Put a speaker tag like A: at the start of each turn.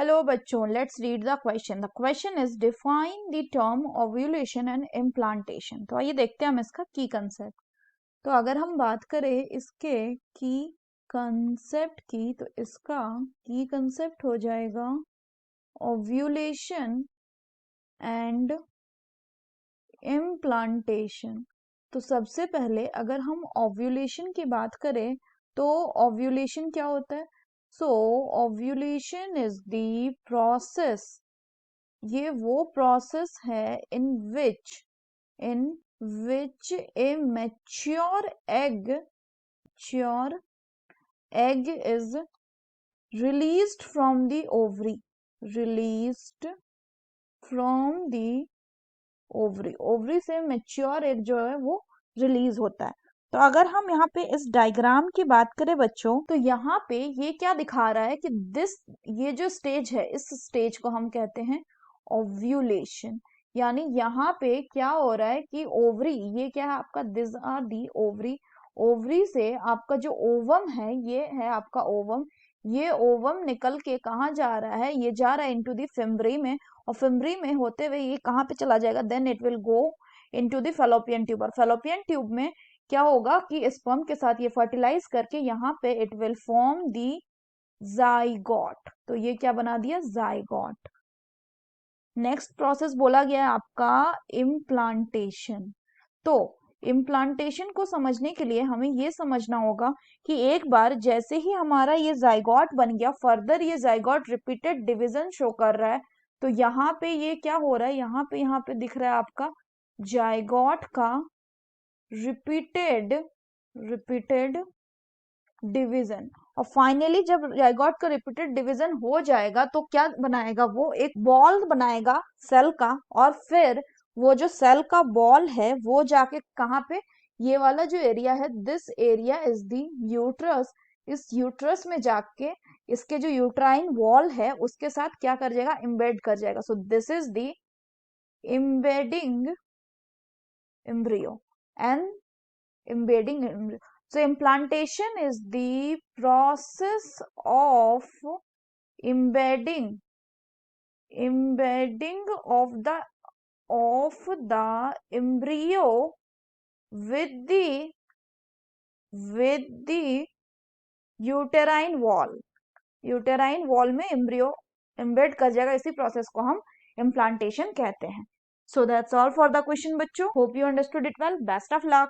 A: Hello बच्चों, let's read the question. The question is define the term ovulation and implantation. तो आइए देखते हैं हम इसका की कंसेप्ट। तो अगर हम बात करें इसके की कंसेप्ट की, तो इसका की कंसेप्ट हो जाएगा ओव्यूलेशन एंड इम्प्लांटेशन। तो सबसे पहले अगर हम ओव्यूलेशन की बात करें तो ओव्यूलेशन क्या होता है? सो ओव्यूलेशन इज द प्रोसेस, ये वो प्रोसेस है इन विच ए mature egg is released from the ovary से मेच्योर एग जो है वो रिलीज होता है। तो अगर हम यहाँ पे इस डायग्राम की बात करें बच्चों, तो यहाँ पे ये क्या दिखा रहा है कि ये जो स्टेज है, इस स्टेज को हम कहते हैं ओव्यूलेशन। यानी यहाँ पे क्या हो रहा है कि ओवरी, ये क्या है आपका, this are the ovary. Ovary से आपका जो ओवम है, ये है आपका ओवम। ये ओवम निकल के कहाँ जा रहा है? ये जा रहा है इनटू दी फिम्बरी में, और फिम्बरी में होते हुए ये कहाँ पे चला जाएगा? Then it will go into the fallopian tube. और फेलोपियन ट्यूब में क्या होगा कि स्पर्म के साथ ये फर्टिलाइज करके यहाँ पे it will form the zygote. तो ये क्या बना दिया? जाइगोट। नेक्स्ट प्रोसेस बोला गया है आपका इम्प्लांटेशन। तो इम्प्लांटेशन को समझने के लिए हमें ये समझना होगा कि एक बार जैसे ही हमारा ये जाइगोट बन गया, फर्दर ये जाइगोट रिपीटेड डिवीजन शो कर रहा है। तो यहाँ पे ये क्या हो रहा है? यहाँ पे दिख रहा है आपका जाइगोट का रिपीटेड डिवीजन। और फाइनली जब जाइगोट का रिपीटेड डिवीजन हो जाएगा तो क्या बनाएगा? वो एक बॉल बनाएगा सेल का, और फिर वो जो सेल का बॉल है वो जाके कहाँ पे? ये वाला जो एरिया है, this area is the uterus. इस यूट्रस में जाके इसके जो यूट्राइन वॉल है उसके साथ क्या कर जाएगा? इम्बेड कर जाएगा। So this is the embedding embryo and embedding embryo. So implantation is the process of embedding of the embryo with the uterine wall में embryo embed कर जाएगा। इसी प्रोसेस को हम implantation कहते हैं। So that's all for the question बच्चों. Hope you understood it well. Best of luck.